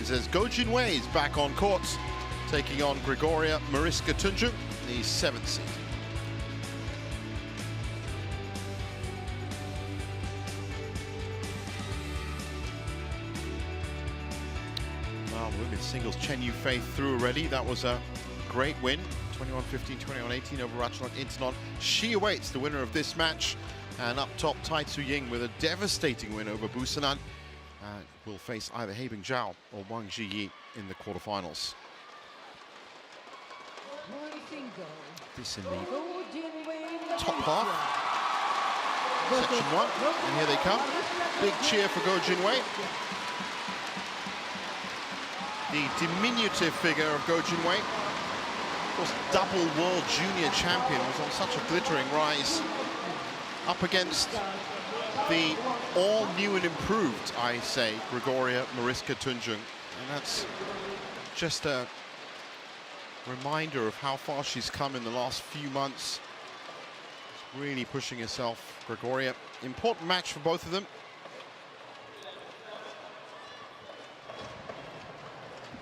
begins as Goh Jin Wei is back on court, taking on Gregoria Mariska Tunjung, the 7th seed. Well, women's singles, Chen Yufei through already. That was a great win, 21-15, 21-18 over Ratchanok Intanon. She awaits the winner of this match. And up top, Tai Tzu Ying with a devastating win over Busanan. Will face either He Bingjiao or Wang Zhiyi in the quarterfinals. This in the top half. Section 1, and here they come. Big cheer for Goh Jin Wei. The diminutive figure of Goh Jin Wei, of course, double world junior champion, was on such a glittering rise. Up against the all new and improved, I say, Gregoria Mariska Tunjung. And that's just a reminder of how far she's come in the last few months. She's really pushing herself, Gregoria. Important match for both of them.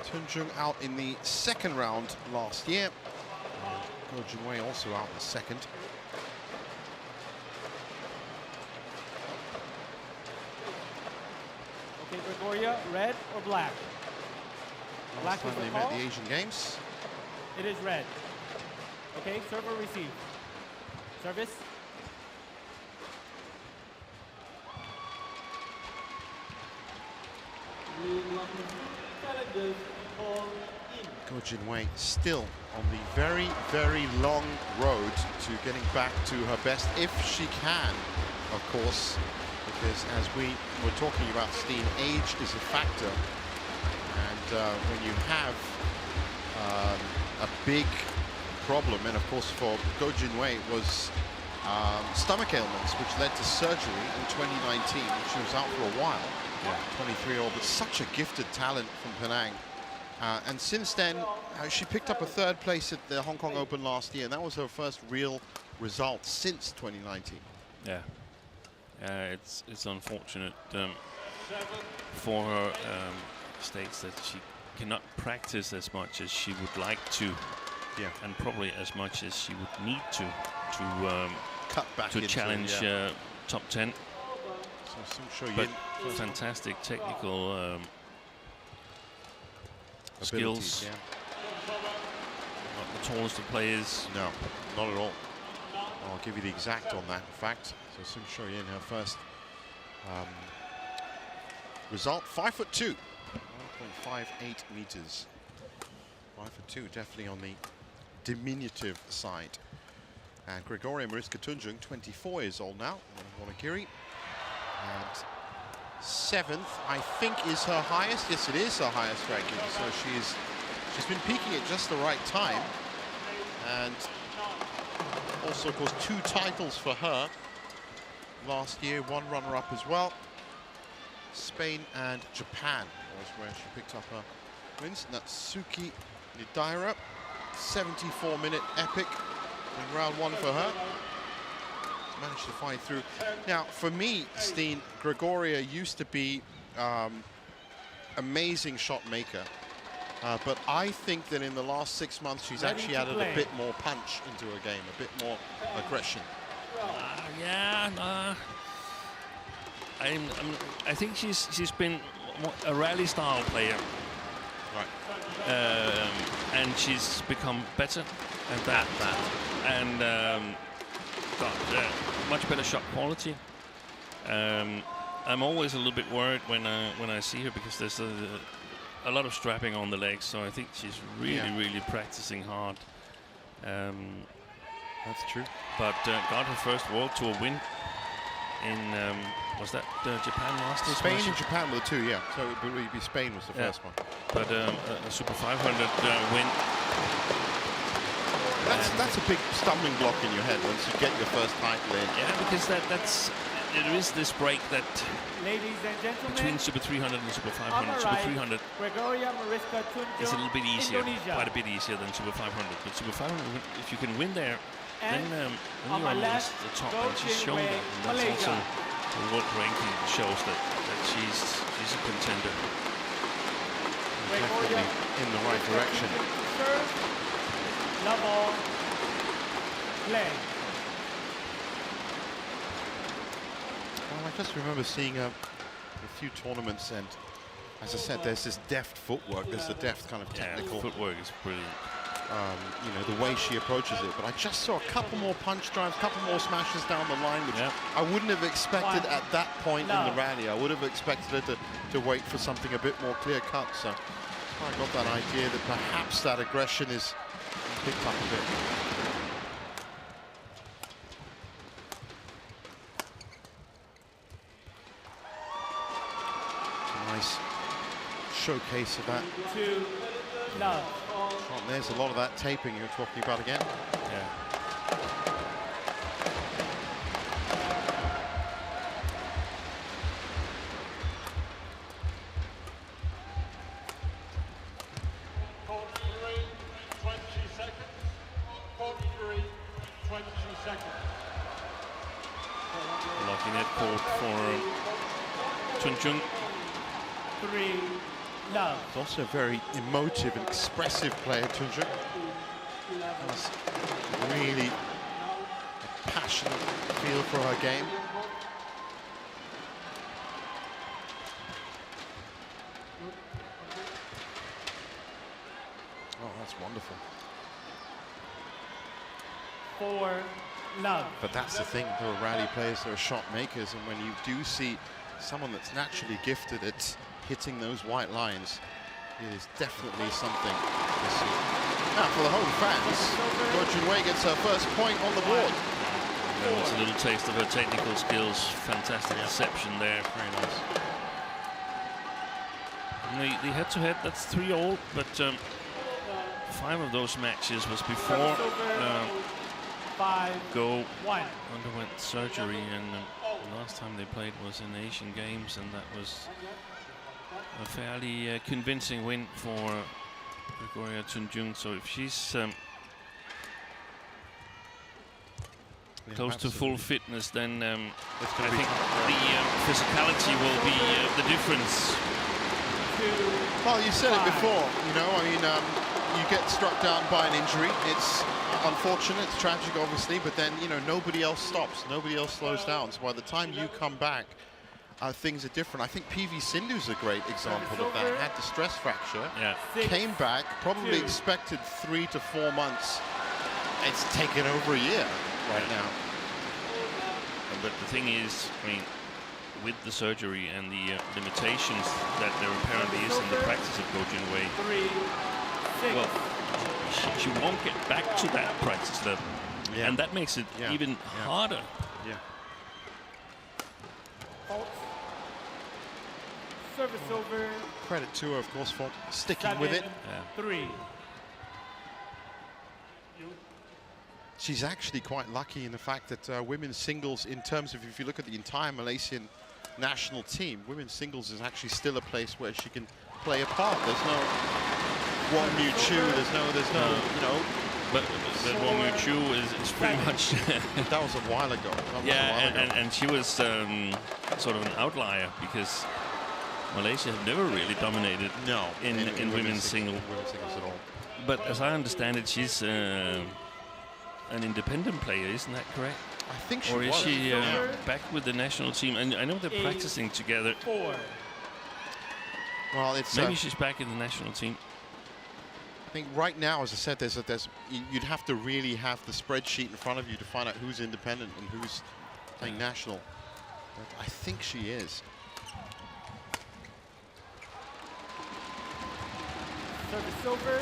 Tunjung out in the second round last year. Goh Jin Wei also out in the second. Gregoria, red or black? Last time they met the Asian Games. It is red. Okay, serve or receive? Service. Goh Jin Wei still on the very, very long road to getting back to her best, if she can, of course. Because as we were talking about, Steen, age is a factor, and when you have a big problem, and of course for Goh Jin Wei it was stomach ailments, which led to surgery in 2019. She was out for a while, 23-year-old, but such a gifted talent from Penang. And since then, she picked up a 3rd place at the Hong Kong Open last year, and that was her first real result since 2019. Yeah. It's unfortunate for her. States that she cannot practice as much as she would like to, and probably as much as she would need to cut back to challenge top 10. So but fantastic technical skills. Not the tallest of players. No, not at all. I'll give you the exact on that, in fact. So Sung Sho Yin, her first result, 5'2", 1.58 meters. 5'2", definitely on the diminutive side. And Gregoria Mariska Tunjung, 24 years old now, Wonogiri. And 7th, I think, is her highest. Yes, it is her highest ranking. So she's been peaking at just the right time. And also, of course, 2 titles for her. Last year, 1 runner-up as well. Spain and Japan was where she picked up her wins. Natsuki Nidaira, 74-minute epic in round 1 for her. Managed to fight through. Now, for me, Steen, Gregoria used to be amazing shot maker. But I think that in the last 6 months, she's actually added a bit more punch into her game, a bit more aggression. I think she's been a rally style player, right? And she's become better at that, and got much better shot quality. I'm always a little bit worried when I see her, because there's a lot of strapping on the legs, so I think she's really practicing hard. That's true. But got her first World Tour win in, was that Japan last year? Spain and Japan were the 2, yeah. So it would be Spain was the first one. But a Super 500 win. That's a big stumbling block in your head once you get your first title in. Yeah, because there is this break that Ladies and gentlemen, between Super 300 and Super 500. Super 300 Gregoria Mariska Tunjung, is a little bit easier, Indonesia. quite a bit easier than Super 500. But Super 500, if you can win there, then you're on my almost left, the top. Goh And she's Jin shown Wei, that. And that's Malaysia. also the world ranking shows that she's a contender. definitely in the right direction. Serve, level, play. Well, I just remember seeing a few tournaments, and as I said, there's this deft footwork, there's the deft kind of technical. Footwork is brilliant. You know, the way she approaches it. But I just saw a couple more punch drives, a couple more smashes down the line, which I wouldn't have expected at that point in the rally. I would have expected her to wait for something a bit more clear cut. So I got that idea that perhaps that aggression is picked up a bit. Nice showcase of that. 2 love. Oh, there's a lot of that taping you're talking about again. Yeah. Court 3, 20 seconds. Court 3, 20 seconds. Lucky net court for Tunjung. 3 love. He's also a very emotive and expressive player, Tunjung. Has really a passionate feel for her game. Oh, that's wonderful. 4 love. But that's the thing, there are rally players, there are shot makers, and when you do see someone that's naturally gifted at hitting those white lines, it is definitely something to see. Now, for the home fans, Goh Jin Wei gets her first point on the board. That was a little taste of her technical skills. Fantastic reception there. Very nice. And the head-to-head, that's 3-all, but 5 of those matches was before Goh underwent surgery, and the last time they played was in the Asian Games, and that was a fairly convincing win for Gregoria Tunjung. So if she's close to full fitness, then I think the physicality will be the difference. Well, you said it before, you know, I mean, you get struck down by an injury. It's unfortunate, it's tragic, obviously, but then, you know, nobody else stops, nobody else slows down. So by the time you come back, things are different. I think PV Sindhu's a great example of that. Had the stress fracture, came back, probably expected 3 to 4 months. It's taken over a year right now. But the thing is, I mean, with the surgery and the limitations that there apparently is in the practice of Goh Jin Wei, well, she won't get back to that practice level, and that makes it even harder. Service over. Credit to her, of course, for sticking with it. 3. She's actually quite lucky in the fact that women's singles, in terms of if you look at the entire Malaysian national team, women's singles is actually still a place where she can play a part. There's no Wong Mu Chu, there's no, you know. But Wong Mu Chu is pretty much. That was a while ago. And she was sort of an outlier because Malaysia have never really dominated in women's singles at all. But as I understand it, she's an independent player, isn't that correct? I think she was. Or is she back with the national team? And I know they're practicing together. 4. Well, it's maybe she's back in the national team. I think right now, as I said, you'd have to really have the spreadsheet in front of you to find out who's independent and who's playing national. But I think she is. Service over.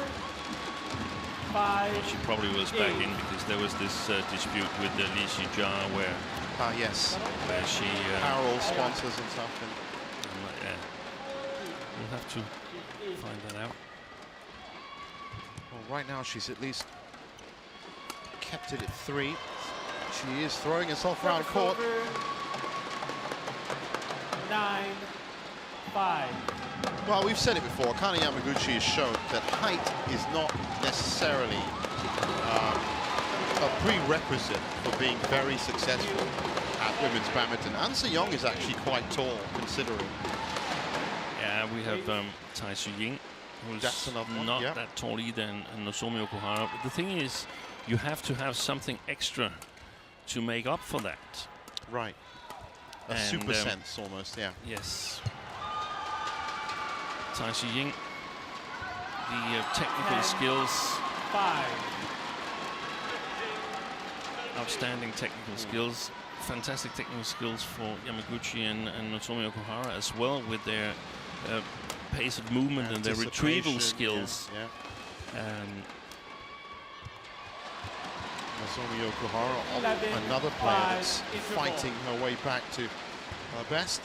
5. She probably was back in because there was this dispute with the Li Shijia where where she apparel sponsors and stuff. We'll have to find that out. Well, right now she's at least kept it at 3. She is throwing herself around court. 9, 5. Well, we've said it before. Kana Yamaguchi has shown that height is not necessarily a prerequisite for being very successful at women's badminton. An Se Young is actually quite tall, considering. Yeah, we have Tai Su Ying, who's That's another one, not yeah. that tall either, and Nozomi Okuhara. But the thing is, you have to have something extra to make up for that. Right. A And, super sense almost, yeah. Yes. Tai Shi Ying, the technical skills, 5. outstanding technical skills, fantastic technical skills for Yamaguchi and Nozomi Okuhara as well, with their pace of movement and their retrieval Anticipation, skills. Yeah. Nozomi 11, Okuhara, another player 5, that's interval. fighting her way back to her best.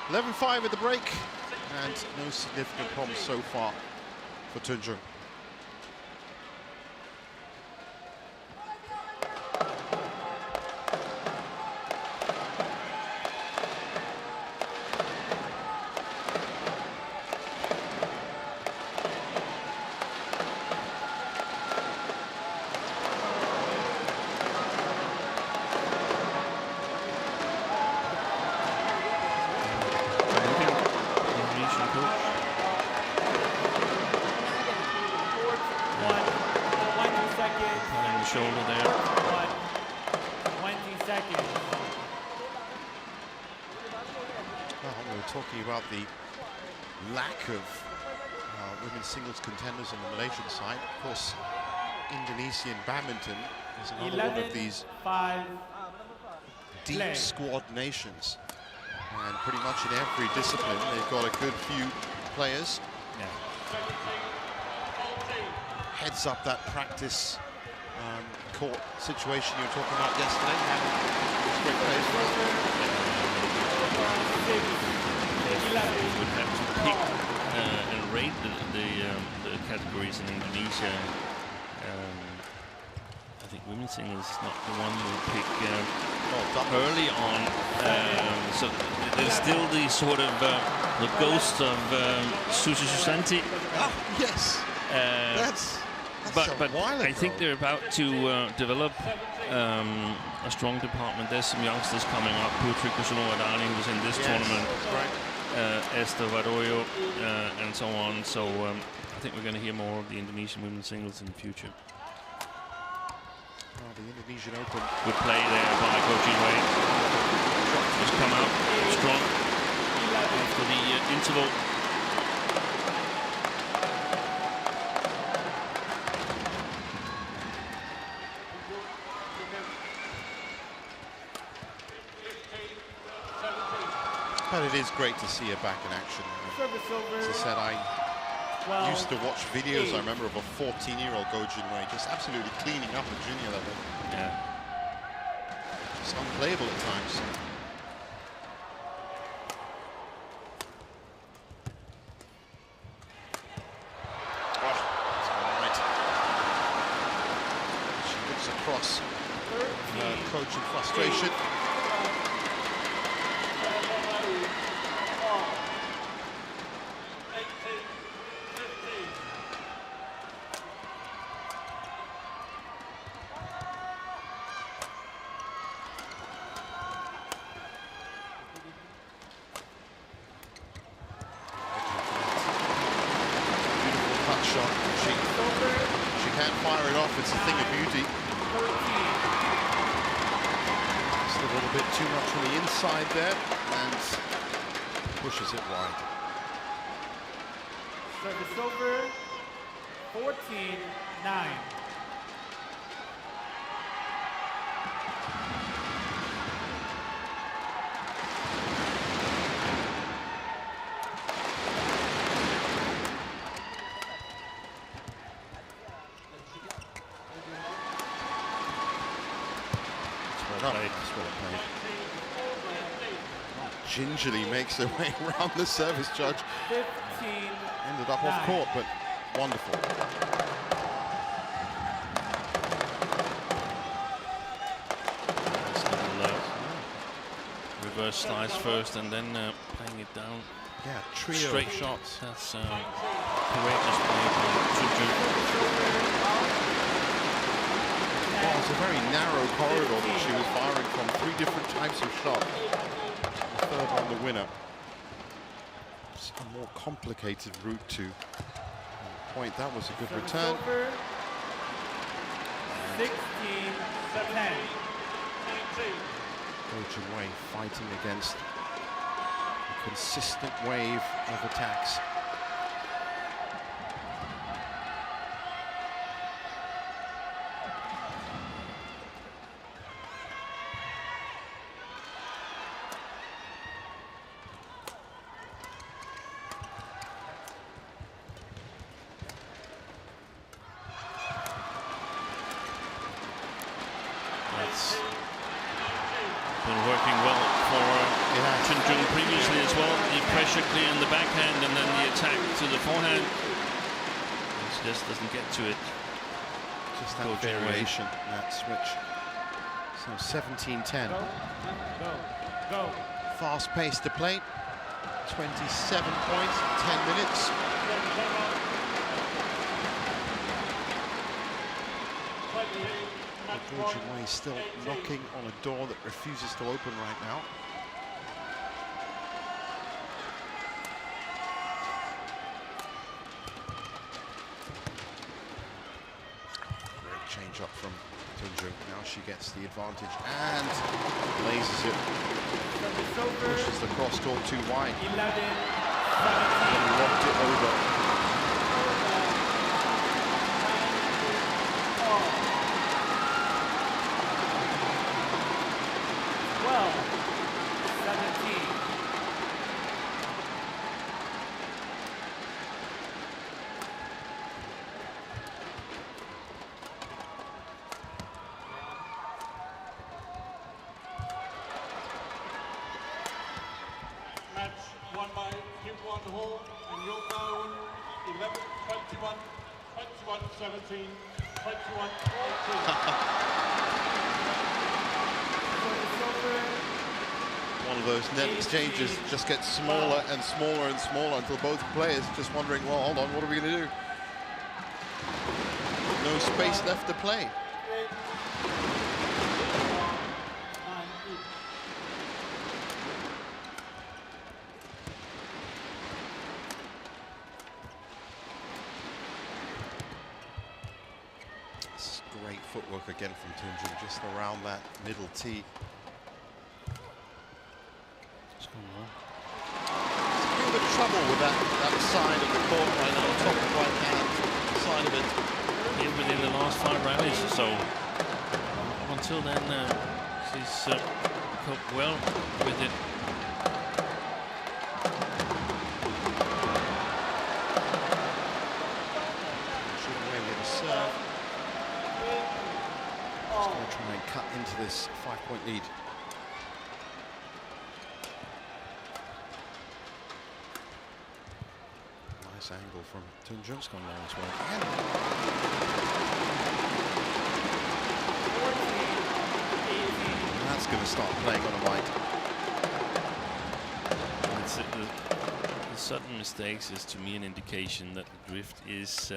11-5 at the break, and no significant problems so far for Tunjung. Indonesian coach. 20 seconds. Pulling the shoulder there. 20 seconds. Well, we were talking about the lack of women's singles contenders on the Malaysian side. Of course, Indonesian badminton is another one of 11, these 5. deep play. squad nations. And pretty much in every discipline, they've got a good few players. Yeah. Heads up that practice court situation you were talking about yesterday. It's great players for us. We would have to pick and rate the categories in Indonesia. I think women's singles is not the one we pick early on. So there's still the sort of the ghost of Susi Susanti. Ah, yes. That's But a while ago. I think they're about to develop a strong department. There's some youngsters coming up. Putri Kusunowadani, who was in this tournament. Right. Esther Varoyo, and so on. So I think we're going to hear more of the Indonesian women's singles in the future. The Indonesian Open. Good play there by Goh Jin Wei. Just come out strong after the interval. But it is great to see her back in action. Service over. As I said, I 12. used to watch videos, I remember, of a 14-year-old Goh Jin Wei just absolutely cleaning up at junior level. Yeah. It's unplayable at times. Oh, it's all right. She looks across her coaching frustration. Shot. She can't fire it off. It's a thing of beauty. Just a little bit too much on the inside there, and pushes it wide. Service over. 14-9. Gingerly makes her way around the service judge. 15. Ended up off court, but wonderful. Nice little reverse slice first and then playing it down. Yeah, trio Straight of shots. That's courageous play by Tunjung. Well, it's a very narrow corridor that she was firing from. 3 different types of shots. The third one, the winner. perhaps a more complicated route to point. That was a good return. 16-10. Goh Jin Wei fighting against a consistent wave of attacks. It's been working well for Tunjung previously as well. The pressure clear in the backhand and then the attack to the forehand. She just doesn't get to it. Just that Goh Jin Wei. variation, that switch. So 17-10. Go. Go. Fast pace to play. 27 points, 10 minutes. Goh Jin Wei still knocking on a door that refuses to open right now. Great change up from Tunjung. Now she gets the advantage and blazes it. Pushes the cross court too wide. 11-17. And locked it over. Match won by Kim Won-ho, and you'll know 11-21, 21-17, 21-18. One of those net exchanges just gets smaller and smaller and smaller until both players are just wondering, well, hold on, what are we going to do? No space left to play. Great footwork again from Tunjung, just around that middle tee. It's going well. A little bit of trouble with that side of the court right now, top right hand side of it. Yeah, within the last 5 rallies or so. Up until then, she's coped well with it. Jin Wei with a serve. Just going to try and cut into this 5-point lead. Nice angle from Tunjung's gone long as well. And that's going to start playing on a mic. The sudden mistakes is to me an indication that the drift is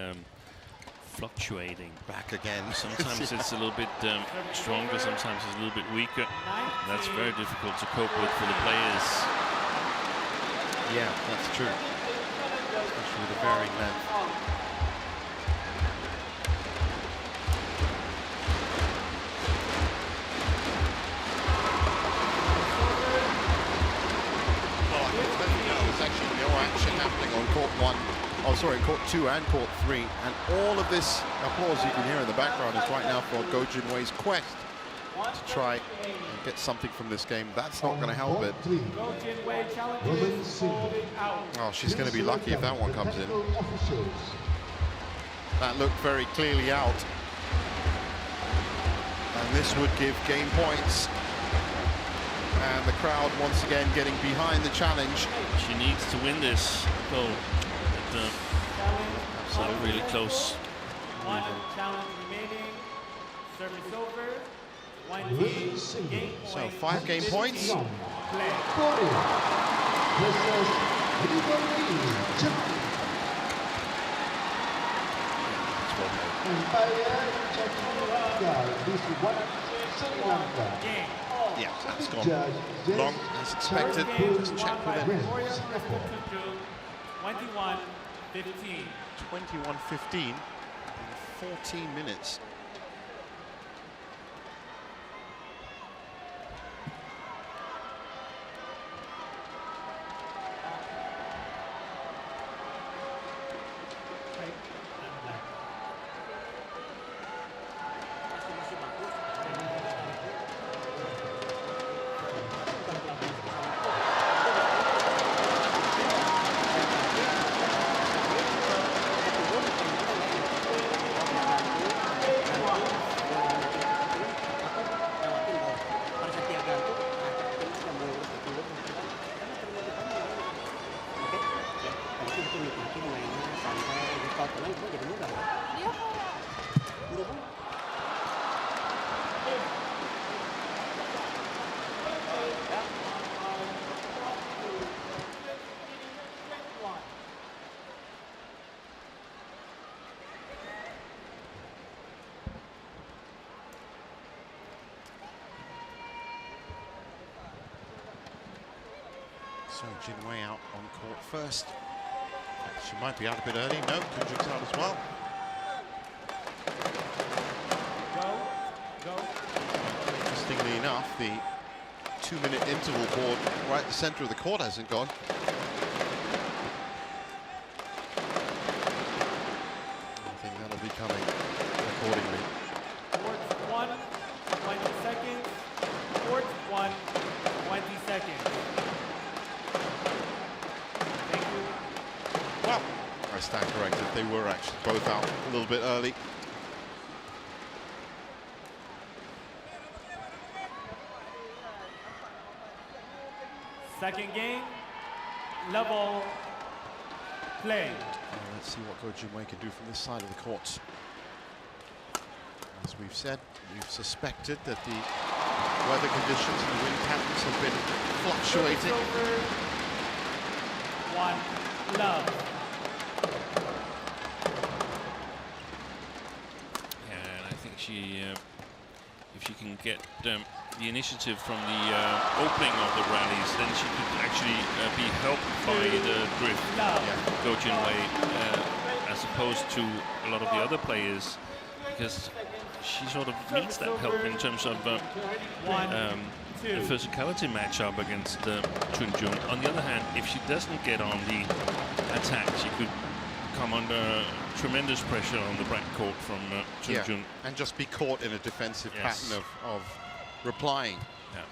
fluctuating. Back again. Sometimes it's a little bit stronger, sometimes it's a little bit weaker. That's very difficult to cope with for the players. Yeah, that's true. Especially with the varying length. Well, I can tell you now, there's actually no action happening on court 1. Oh, sorry, court 2 and court 3. And all of this applause you can hear in the background is right now for Goh Jin Wei's quest to try and get something from this game. That's not going to help it. Goh Jin Wei challenges holding out. Oh, she's going to be lucky if that one comes in. That looked very clearly out. And this would give game points. And the crowd once again getting behind the challenge. She needs to win this goal. So really close. One challenge remaining. Service over. One team. Game So point. 5 game points. Play. Korea versus Gregoria. Umpire Chaturanga, this one Sri Lanka. Game. Yeah, that's gone Judge long as expected. Just check with him. Gregoria Mariska Tunjung, 21-15. 21-15 in 14 minutes. So Jin Wei out on court first. She might be out a bit early. No, Tunjung's out as well. Go. Interestingly enough, the 2-minute interval board right at the center of the court hasn't gone. I think that'll be coming accordingly. Courts 1, 20 seconds. Courts 1, 20 seconds. Thank you. Well, I stand corrected. They were actually both out a little bit early. Second game, level play. Let's see what Goh Jin Wei can do from this side of the court. As we've said, we've suspected that the weather conditions and the wind patterns have been fluctuating. Over. 1 love. Yeah, and I think she, if she can get the initiative from the opening of the rallies, then she could actually be helped by the drift, Goh Jin Wei, as opposed to a lot of the other players, because she sort of needs that help in terms of the physicality matchup against Tunjung. On the other hand, if she doesn't get on the attack, she could come under tremendous pressure on the back court from Tunjung. Yeah, and just be caught in a defensive pattern of replying. Yeah.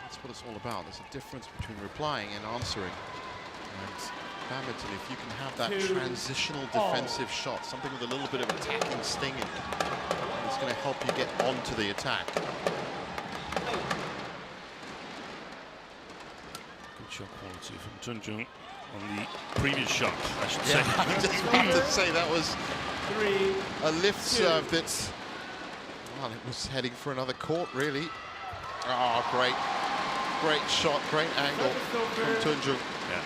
That's what it's all about. There's a difference between replying and answering. And badminton, if you can have that transitional defensive shot, something with a little bit of attacking sting in it, it's going to help you get onto the attack. Good shot quality from Tunjung on the previous shot, I should say. I just have to say that was a lift serve that's, well, it was heading for another court, really. Oh, great shot, great angle from Tunjung. Yeah.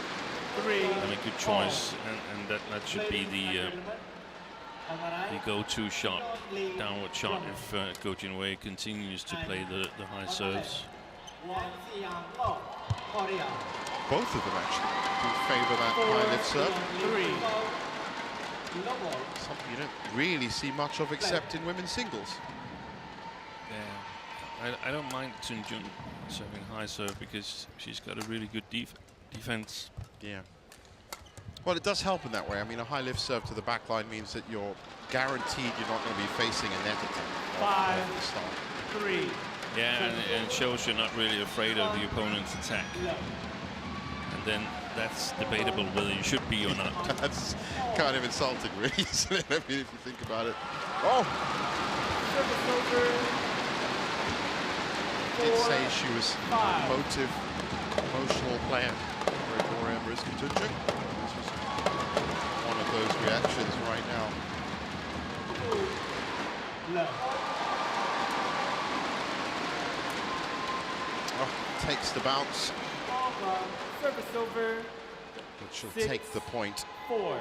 I mean, good choice, and that should be the go-to shot, downward shot, if Goh Jin Wei continues to play the high serves. Both of them actually do favour that high lift serve. Something you don't really see much of except in women's singles. Yeah, I don't mind Tunjung serving high serve because she's got a really good defense. Yeah. Well, it does help in that way. I mean, a high lift serve to the back line means that you're guaranteed you're not going to be facing a net attack. 5, 3. Yeah, and it shows you're not really afraid of the opponent's attack. And then that's debatable whether you should be or not. That's kind of insulting, really, isn't it? I mean, if you think about it. Oh! I did say she was an emotional player, Gregoria Mariska Tunjung. This was one of those reactions right now. Oh, takes the bounce. Service over. But she'll take the point. 4.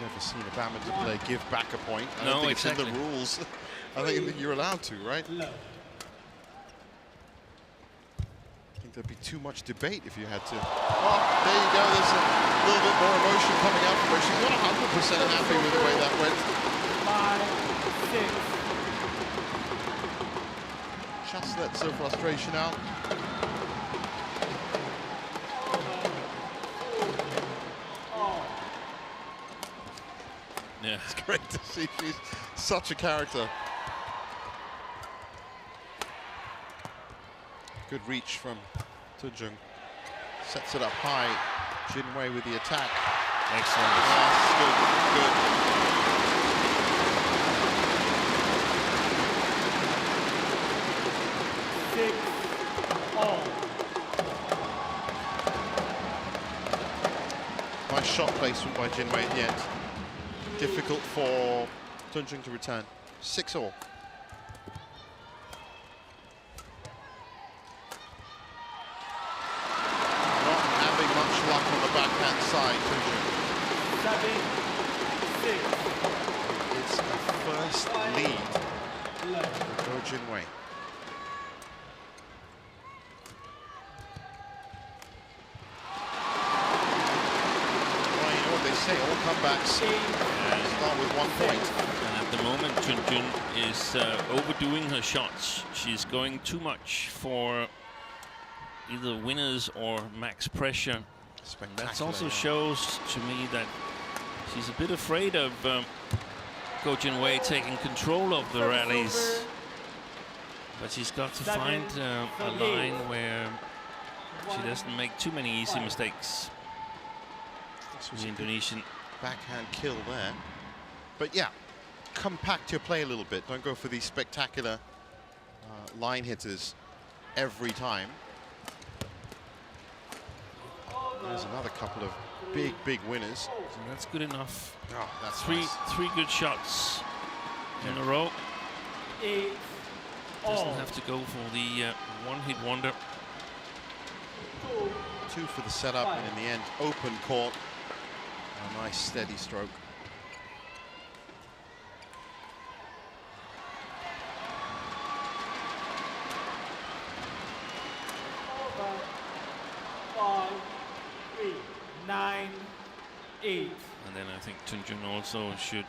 never seen a badminton player give back a point. I No, don't think exactly. it's in the rules. I think that you're allowed to, right? I think there'd be too much debate if you had to. Oh, there you go. There's a little bit more emotion coming out from her. She's not 100% happy with the way that went. 5-6. Just lets her frustration out. Yeah. It's great to see. She's such a character. Good reach from Tunjung. Sets it up high. Jin Wei with the attack. Excellent. Good, good. 6-all. Nice shot placement by Jin Wei at the end. Difficult for Tunjung to return. 6-all. Not having much luck on the backhand side, Tunjung. 7-6. It's a first lead for Goh Jin Wei. Well, you know what they say, all comebacks start with 1 point. And at the moment, Tunjung is overdoing her shots. She's going too much for either winners or max pressure. Spectacular. That also shows to me that she's a bit afraid of Goh Jin Wei taking control of the rallies. But she's got to find a line where she doesn't make too many easy mistakes. This was The a good Indonesian. backhand kill there. But yeah, compact your play a little bit. Don't go for these spectacular line hitters every time. There's another couple of big winners. And that's good enough. Oh, that's Three nice. good shots in a row. 8-all. Doesn't have to go for the one-hit wonder. 2 for the setup, and in the end, open court. A nice steady stroke. Five, 3, 9, 8. And then I think Tunjung also should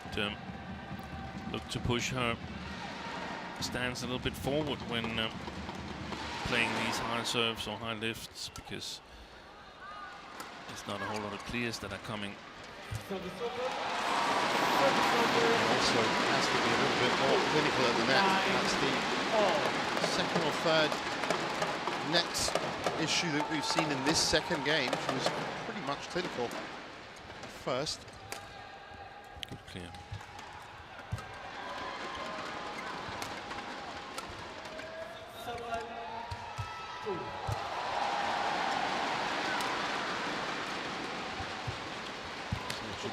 look to push her stance a little bit forward when playing these high serves or high lifts, because there's not a whole lot of clears that are coming. Also has to be a little bit more clinical at the net. That's the second or third net issue that we've seen in this second game. She was pretty much clinical at first. Good clear.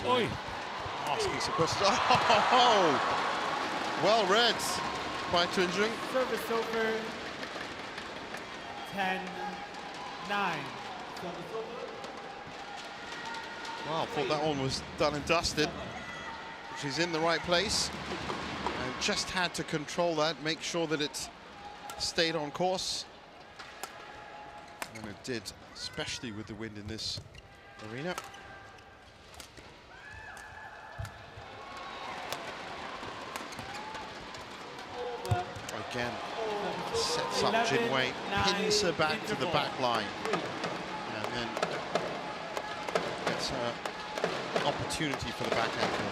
Oi. Asking some questions. Oh, well read by Tunjung. Service over. 10-9. Wow, thought that one was done and dusted. She's in the right place and just had to control that, make sure that it stayed on course. And it did, especially with the wind in this arena. Again, sets up Jin Wei, pins her back to the back line, and then gets her opportunity for the backhand kill.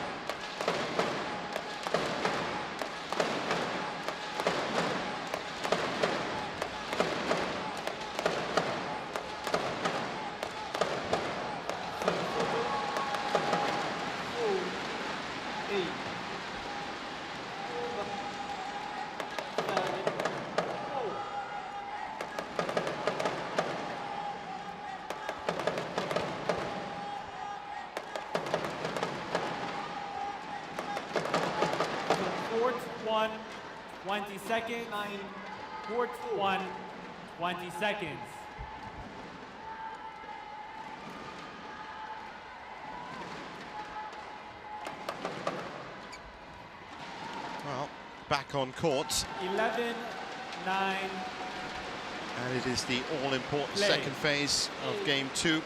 Court 1, 20 seconds. Court 1, 20 seconds. back on court. 11-9. And it is the all-important Play. second phase of game 2.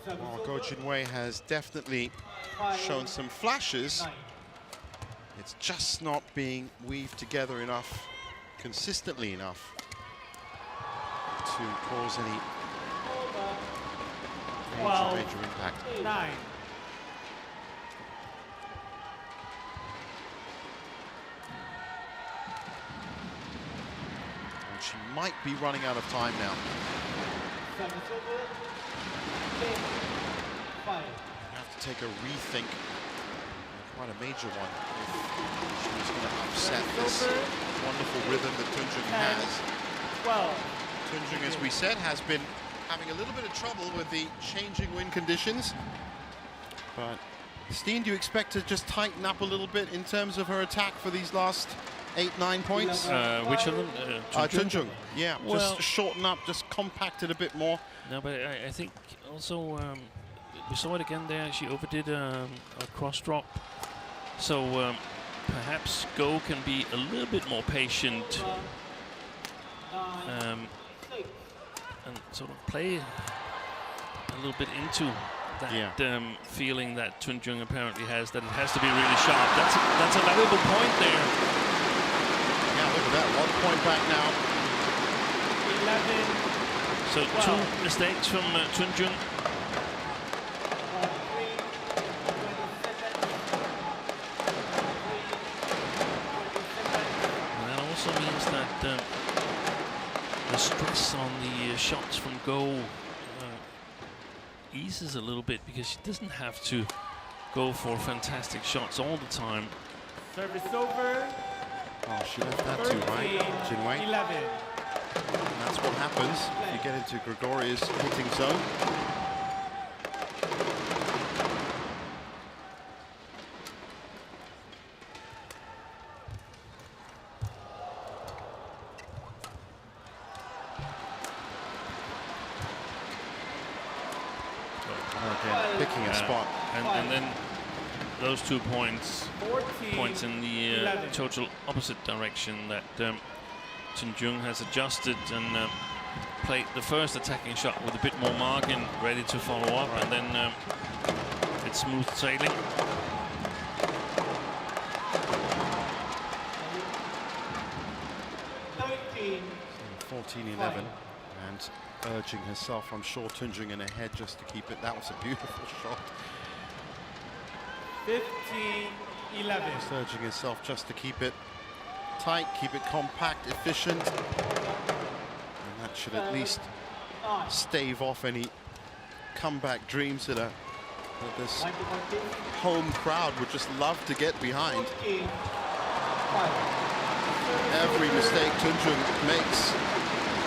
Well, Goh Jin Wei has definitely shown some flashes. It's just not being weaved together enough, consistently enough, to cause any major impact. 9. And she might be running out of time now. You have to take a rethink, quite a major one, if she was going to upset this wonderful rhythm that Tunjung has. 12. Tunjung, as we said, has been having a little bit of trouble with the changing wind conditions. But Steen, do you expect to just tighten up a little bit in terms of her attack for these last 8-9 points? Which of them? Tunjung. Yeah, Well, just shorten up, just compact it a bit more. No, but I think also we saw it again there. She overdid a cross drop. So perhaps Goh can be a little bit more patient and sort of play a little bit into that feeling that Tunjung apparently has, that it has to be really sharp. That's a valuable point there. Yeah, look at that, 1 point back now. 11. So 2 mistakes from Tunjung. And that also means that the stress on the shots from Goh eases a little bit, because she doesn't have to go for fantastic shots all the time. Service over. Oh, she left that too, right? Jin Wei. 11. And that's what happens if you get into Gregoria's hitting zone. Again, picking a spot. And then those 2 points 14, in the 11. total opposite direction, that Tunjung has adjusted and played the first attacking shot with a bit more margin, ready to follow up, and then it's smooth sailing. So 14-11, and urging herself, I'm sure, Tunjung in ahead just to keep it. That was a beautiful shot. 15-11. Just urging herself just to keep it tight, keep it compact, efficient. And that should at least stave off any comeback dreams that this home crowd would just love to get behind. Every mistake Tunjung makes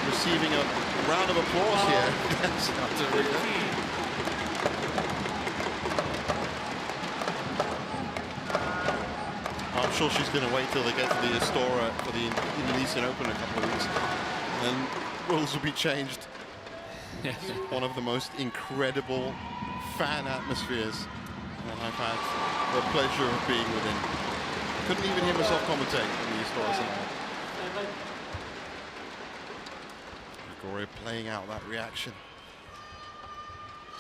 receiving a round of applause here. That's not I'm sure she's going to wait till they get to the Astora for the Indonesian Open in a couple of weeks. And then rules will be changed. One of the most incredible fan atmospheres that I've had the pleasure of being within. Couldn't even hear myself commentate in the Astora tonight. Gregoria playing out that reaction.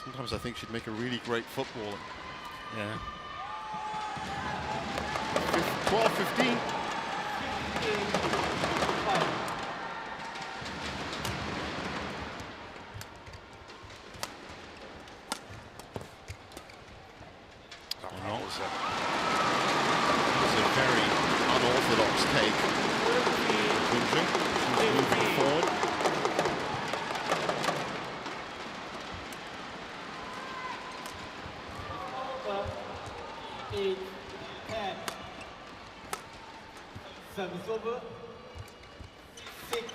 Sometimes I think she'd make a really great footballer. Yeah. 12-15. That was a very unorthodox take. She's moving forward. Service over. 6-15.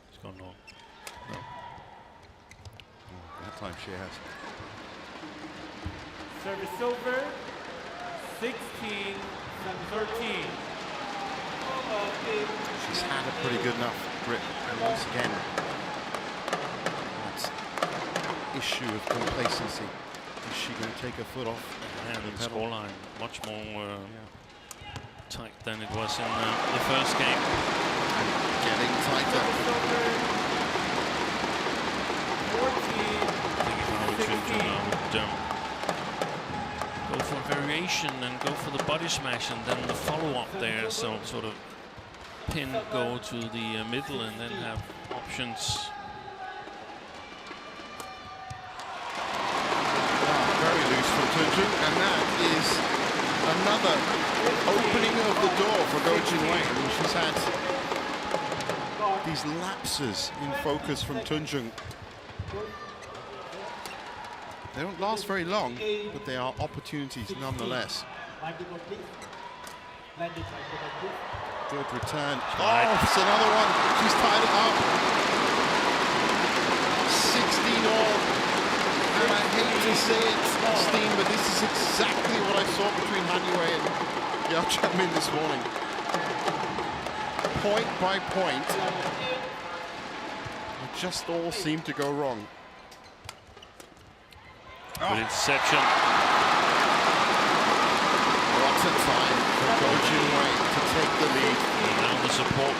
It's gone long. No. That time she has. Service over. 16-13. She's had a pretty good enough grip, and once again, that issue of complacency. Is she going to take her foot off? And the pedal? scoreline much more tight than it was in the first game. Getting tighter. Go for a variation and go for the body smash, and then the follow-up there. So sort of pin, go to the middle, and then have options. Very loose from Tunjung, and that is another opening of the door for Goh Jin Wei. I mean, she's had these lapses in focus from Tunjung. They don't last very long, but they are opportunities nonetheless. Good return. Oh, it's another one. She's tied it up. 16-all. And I hate to say it, Steen, but this is exactly what I saw between Han Yue and Yao Chunmin this morning. Point by point, it just all seemed to go wrong. Good interception. Lots of time for Goh Jin Wei to take the lead. And now the support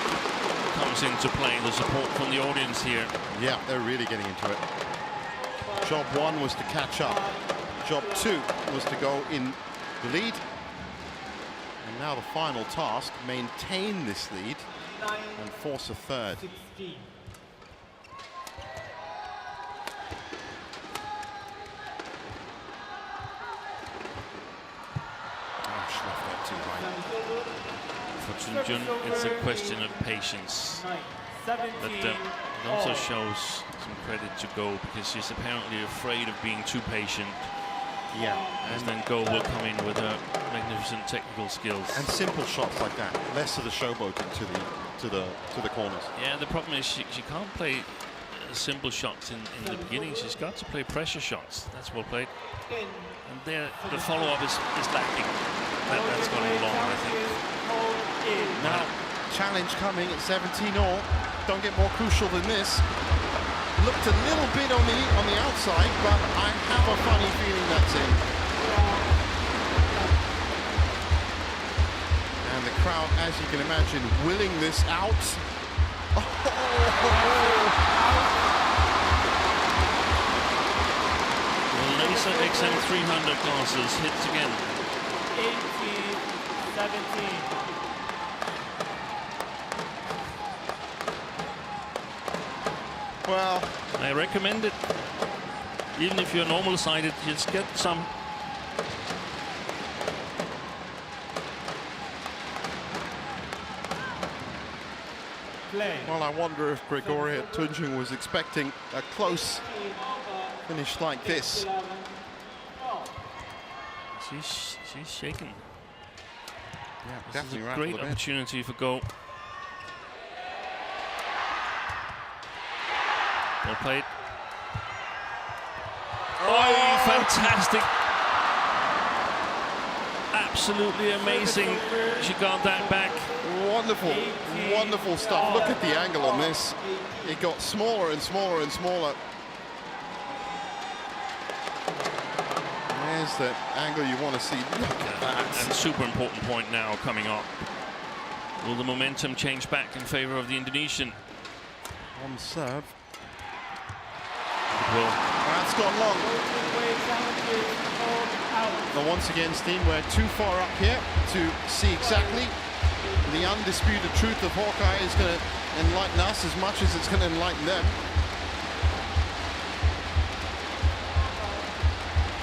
comes into play, the support from the audience here. Yeah, they're really getting into it. Job 1 was to catch up. Job 2 was to go in the lead. And now the final task, maintain this lead and force a third. For Tunjung, it's a question of patience. But it also shows some credit to Goh, because she's apparently afraid of being too patient. Yeah, and then Goh will come in with her magnificent technical skills. And simple shots like that, less of the showboating to the corners. Yeah, the problem is she can't play simple shots in the beginning. She's got to play pressure shots. That's well played. And there, the follow-up is lacking. That's gone wrong, I think. Now, challenge coming at 17-all. Don't get more crucial than this. Looked a little bit on the outside, but I have a funny feeling that's in. And the crowd, as you can imagine, willing this out. The Laser XM300 classes hits again. 18-17. Well, I recommend it. Even if you're normal-sided, just get some. Play. Well, I wonder if Gregoria Tunjung was expecting a close finish like this. She's shaken. Yeah, This definitely is a right. great opportunity for Goh. Well played. Oh, fantastic. Absolutely amazing. She got that back. Wonderful, wonderful stuff. Look at the angle on this. It got smaller and smaller and smaller. There's the angle you want to see. Look at that. And super important point now coming up. Will the momentum change back in favor of the Indonesian? On serve. It will. That's gone long. But once again, Steen, we're too far up here to see exactly. The undisputed truth of Hawkeye is going to enlighten us as much as it's going to enlighten them.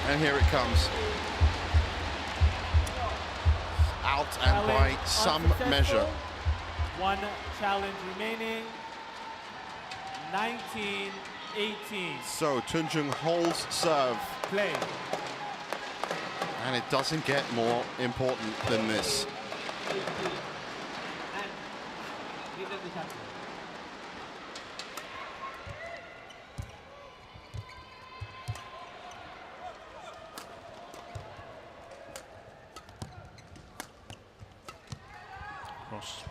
And here it comes. Out and by some measure. One challenge remaining. 19-18. So Tunjung holds serve. Play. And it doesn't get more important than this. Cross.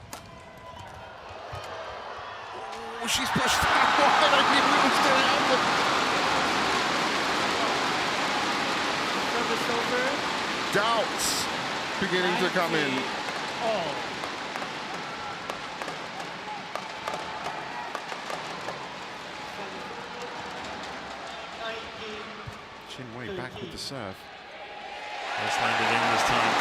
Oh, she's pushed that wide. I knew it was going to happen. Service over. Doubts beginning to come in. 19 all. Jin Wei back with the serve. Just landed in this time.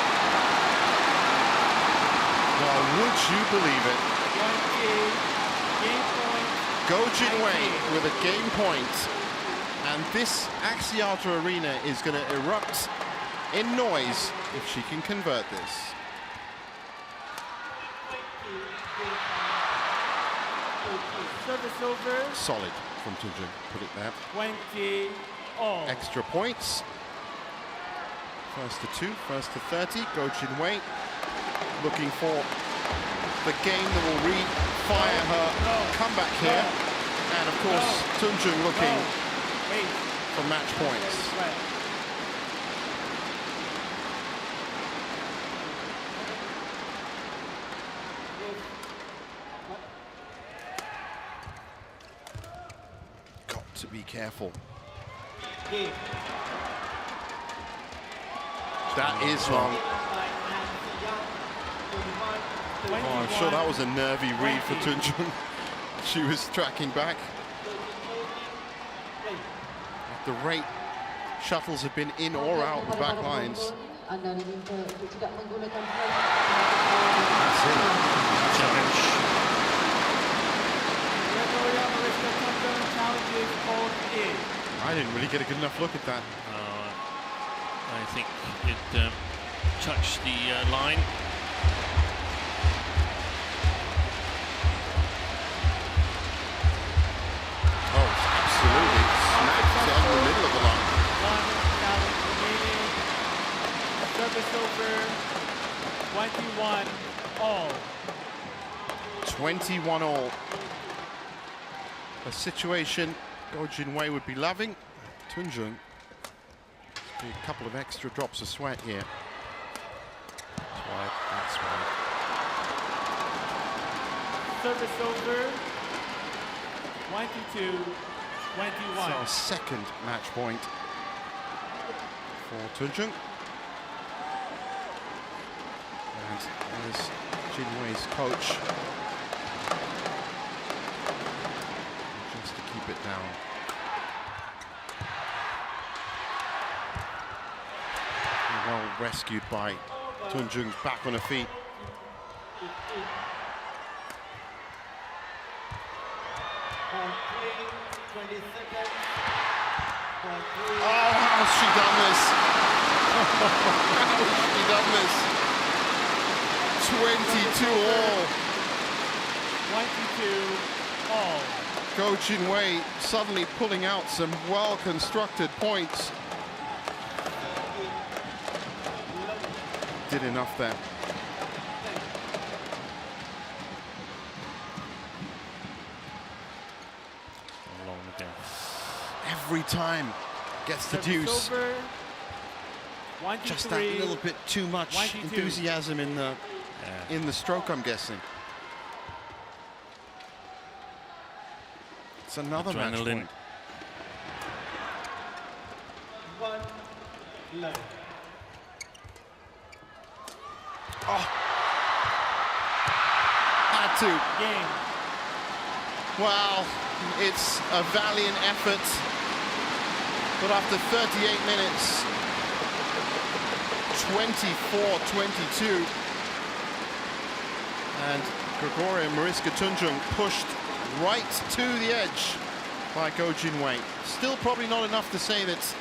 Well, would you believe it? 1-8. Game point. Goh Jin Wei 19. with a game point. And this Axiata Arena is going to erupt in noise if she can convert this. Service over. Solid from Tunjung, put it there. 20 all. Extra points. First to 2, first to 30. Goh Jin Wei looking for the game that will re-fire her comeback here. And of course, Tunjung looking for match points. Got to be careful. That is long. Oh, I'm sure that was a nervy read for Tunjung. She was tracking back. At the rate shuttles have been in or out the back lines. That's it. Challenge. Gregoria Mariska Tunjung challenges both in. I didn't really get a good enough look at that. I think it touched the line. Oh, absolutely smack dead in the middle of the line. 1 challenge remaining. Service over. 21 all. 21 all. A situation Goh Jin Wei would be loving. Tunjung, a couple of extra drops of sweat here. That's why. That's why. Service over. 22 21. So a second match point for Tunjung. And there's Jin Wei's coach. Just to keep it down. Well rescued by Tunjung's back on her feet. Oh, how has she done this? How has she done this? 22 all. 22 all. Goh Jin Wei suddenly pulling out some well-constructed points. Did enough there. Long again. Every time gets the deuce. Over. 1 Just that little bit too much 22. enthusiasm in the stroke, I'm guessing. It's another match Adrenaline. point. 1 low. Oh, had to. Game. Well, it's a valiant effort, but after 38 minutes, 24-22, and Gregoria Mariska Tunjung pushed right to the edge by Goh Jin Wei. Still probably not enough to say that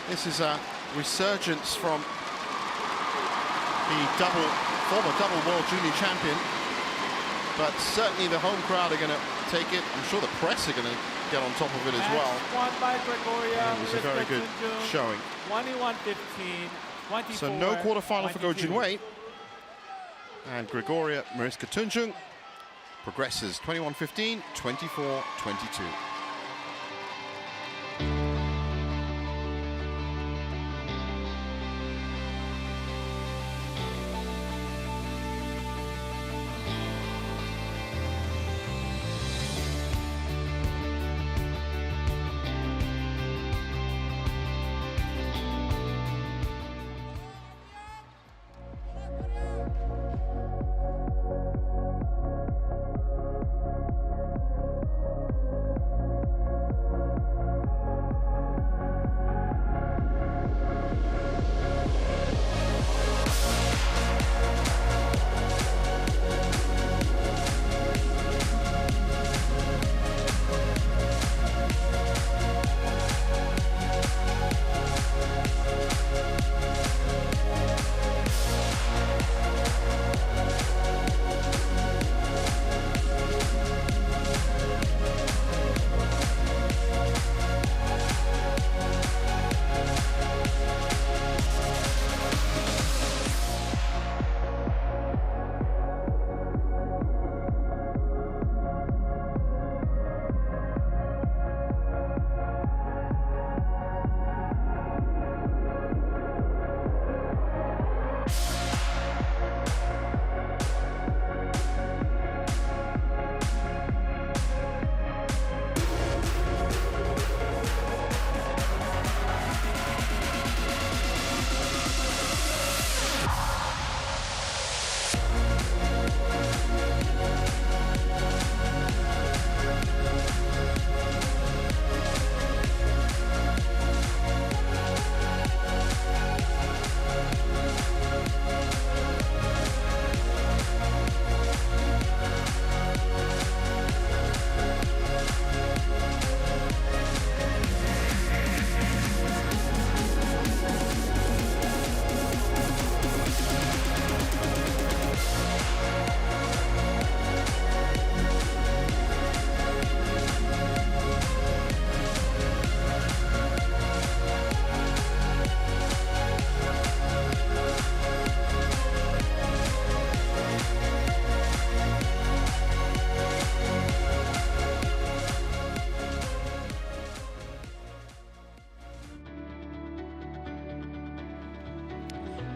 this is a resurgence from the former double world junior champion, but certainly the home crowd are going to take it. I'm sure the press are going to get on top of it as well. Won by Gregoria. It was a very good showing. 21-15. 24. So no quarterfinal for Goh Jin Wei. And Gregoria Mariska Tunjung progresses 21-15, 24-22.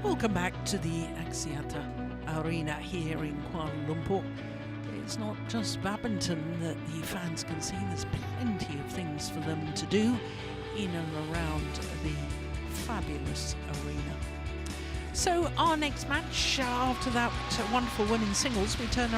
Welcome back to the Axiata Arena here in Kuala Lumpur. It's not just badminton that the fans can see, there's plenty of things for them to do in and around the fabulous arena. So our next match, after that wonderful win in singles, we turn our